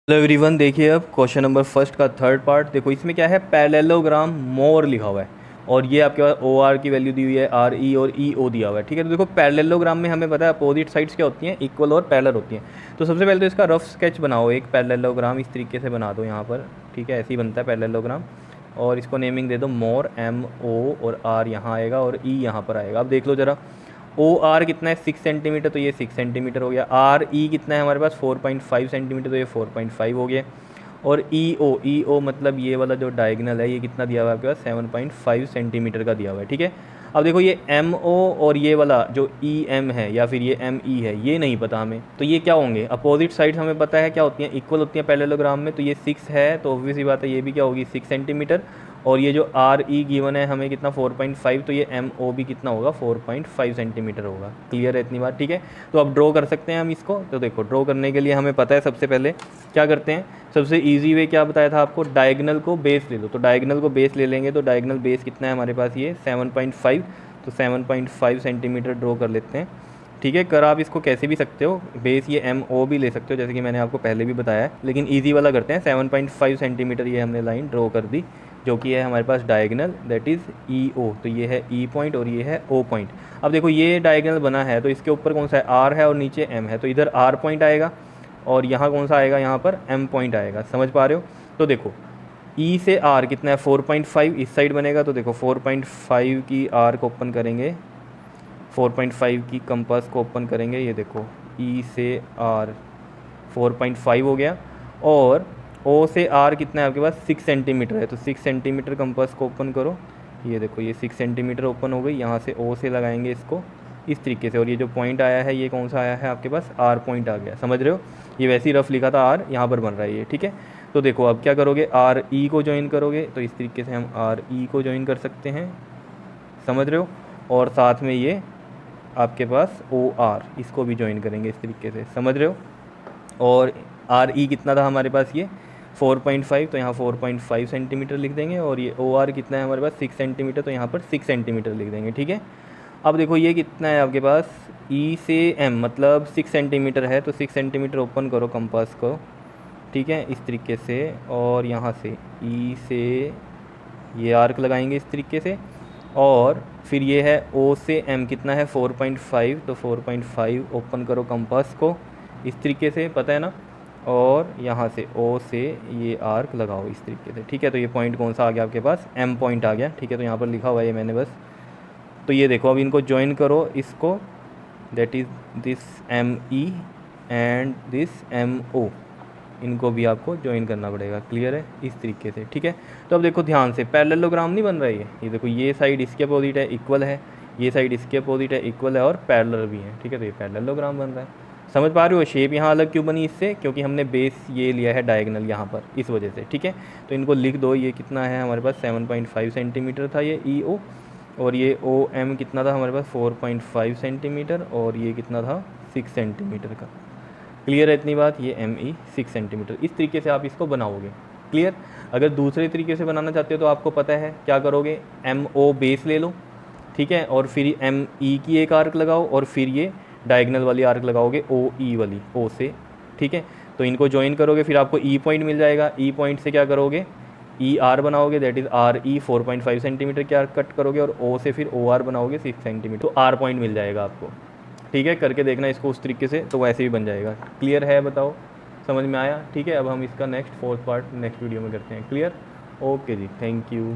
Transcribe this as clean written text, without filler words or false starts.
Hello everyone, देखिए अब question number first का थर्ड पार्ट देखो। इसमें क्या है, पैरेललोग्राम मोर लिखा हुआ है और ये आपके पास ओ आर की वैल्यू दी हुई है, आर ई और ई ओ दिया हुआ है। ठीक है, तो देखो पैरेललोग्राम में हमें पता है अपोजिट साइड्स क्या होती हैं, इक्वल और पैरेलल होती हैं। तो सबसे पहले तो इसका रफ स्केच बनाओ, एक पैरेललोग्राम इस तरीके से बना दो यहाँ पर। ठीक है, ऐसे ही बनता है पैरेललोग्राम। और इसको नेमिंग दे दो मोर, एम ओ, और आर यहाँ आएगा और ई यहाँ पर आएगा। अब देख लो ज़रा, ओ आर कितना है 6 सेंटीमीटर, तो ये 6 सेंटीमीटर हो गया। आर ई कितना है हमारे पास 4.5 सेंटीमीटर, तो ये 4.5 हो गया। और ई ओ मतलब ये वाला जो डायगनल है ये कितना दिया हुआ है आपके पास 7.5 सेंटीमीटर का दिया हुआ है। ठीक है, अब देखो ये एम ओ और ये वाला जो ई एम है या फिर ये एम ई है ये नहीं पता हमें, तो ये क्या होंगे, अपोजिट साइड्स हमें पता है क्या होती हैं, इक्वल होती हैं पैरेललोग्राम में। तो ये 6 है तो ऑब्वियस ही बात है ये भी क्या होगी 6 सेंटीमीटर। और ये जो आर ई गिवन है हमें कितना 4.5, तो ये एम ओ भी कितना होगा 4.5 सेंटीमीटर होगा। क्लियर है इतनी बात? ठीक है, तो अब ड्रॉ कर सकते हैं हम इसको। तो देखो ड्रॉ करने के लिए हमें पता है सबसे पहले क्या करते हैं, सबसे इजी वे क्या बताया था आपको, डायगनल को बेस ले लो। तो डायगनल को बेस ले लेंगे, तो डायगनल बेस कितना है हमारे पास ये 7.5, तो 7.5 सेंटीमीटर ड्रॉ कर लेते हैं। ठीक है, कर आप इसको कैसे भी सकते हो, बेस ये एम ओ भी ले सकते हो जैसे कि मैंने आपको पहले भी बताया है, लेकिन ईजी वाला करते हैं। 7.5 सेंटीमीटर ये हमने लाइन ड्रॉ कर दी, जो कि है हमारे पास डायगनल, दैट इज़ ई ओ। तो ये है ई पॉइंट और ये है ओ पॉइंट। अब देखो ये डायगनल बना है तो इसके ऊपर कौन सा है, आर है और नीचे एम है, तो इधर आर पॉइंट आएगा और यहाँ कौन सा आएगा, यहाँ पर एम पॉइंट आएगा। समझ पा रहे हो? तो देखो ई से आर कितना है 4.5, इस साइड बनेगा। तो देखो 4.5 की आर को ओपन करेंगे, 4.5 की कंपास को ओपन करेंगे, ये देखो ई से आर 4.5 हो गया। और ओ से आर कितना है आपके पास 6 सेंटीमीटर है, तो 6 सेंटीमीटर कंपास को ओपन करो, ये देखो ये 6 सेंटीमीटर ओपन हो गई। यहाँ से ओ से लगाएंगे इसको इस तरीके से, और ये जो पॉइंट आया है ये कौन सा आया है आपके पास, आर पॉइंट आ गया। समझ रहे हो? ये वैसे ही रफ लिखा था, आर यहाँ पर बन रहा है ये। ठीक है, तो देखो अब क्या करोगे, आर ई को ज्वाइन करोगे, तो इस तरीके से हम आर ई को ज्वाइन कर सकते हैं। समझ रहे हो? और साथ में ये आपके पास ओ आर, इसको भी ज्वाइन करेंगे इस तरीके से। समझ रहे हो? और आर ई कितना था हमारे पास ये 4.5, तो यहाँ 4.5 सेंटीमीटर लिख देंगे। और ये ओ आर कितना है हमारे पास 6 सेंटीमीटर, तो यहाँ पर 6 सेंटीमीटर लिख देंगे। ठीक है, अब देखो ये कितना है आपके पास, ई से एम मतलब 6 सेंटीमीटर है, तो 6 सेंटीमीटर ओपन करो कंपास को। ठीक है, इस तरीके से, और यहाँ से ई से ये आर्क लगाएंगे इस तरीके से। और फिर ये है ओ से एम कितना है 4.5, तो 4.5 ओपन करो कंपास को इस तरीके से, पता है ना। और यहाँ से ओ से ये आर्क लगाओ इस तरीके से। ठीक है, तो ये पॉइंट कौन सा आ गया आपके पास, एम पॉइंट आ गया। ठीक है, तो यहाँ पर लिखा हुआ है ये मैंने बस। तो ये देखो अब इनको ज्वाइन करो इसको, that is this M E and this M O, इनको भी आपको ज्वाइन करना पड़ेगा। क्लियर है इस तरीके से? ठीक है, तो अब देखो ध्यान से, पैरेललोग्राम नहीं बन रहा है ये देखो, ये साइड इसके अपोजिट है इक्वल है, ये साइड इसके अपोजिट है इक्वल है, और पैरेलल भी है। ठीक है, तो ये पैरेललोग्राम बन रहा है। समझ पा रहे हो? शेप यहाँ अलग क्यों बनी इससे, क्योंकि हमने बेस ये लिया है डायगनल यहाँ पर, इस वजह से। ठीक है, तो इनको लिख दो, ये कितना है हमारे पास 7.5 सेंटीमीटर था ये ई ओ, और ये ओ एम कितना था हमारे पास 4.5 सेंटीमीटर, और ये कितना था 6 सेंटीमीटर का। क्लियर है इतनी बात? ये एम ई 6 सेंटीमीटर, इस तरीके से आप इसको बनाओगे। क्लियर? अगर दूसरे तरीके से बनाना चाहते हो तो आपको पता है क्या करोगे, एम ओ बेस ले लो। ठीक है, और फिर एम ई की एक आर्क लगाओ, और फिर ये डायगनल वाली आर्क लगाओगे ओ ई वाली, ओ से। ठीक है, तो इनको ज्वाइन करोगे, फिर आपको ई पॉइंट मिल जाएगा। ई पॉइंट से क्या करोगे, ई आर बनाओगे, that is R E 4.5 centimetre की आर्क कट करोगे, और ओ से फिर ओ आर बनाओगे 6 सेंटीमीटर, तो आर पॉइंट मिल जाएगा आपको। ठीक है, करके देखना इसको उस तरीके से, तो वैसे भी बन जाएगा। क्लियर है? बताओ, समझ में आया? ठीक है, अब हम इसका next fourth part next video में करते हैं। Clear? Okay ji, thank you.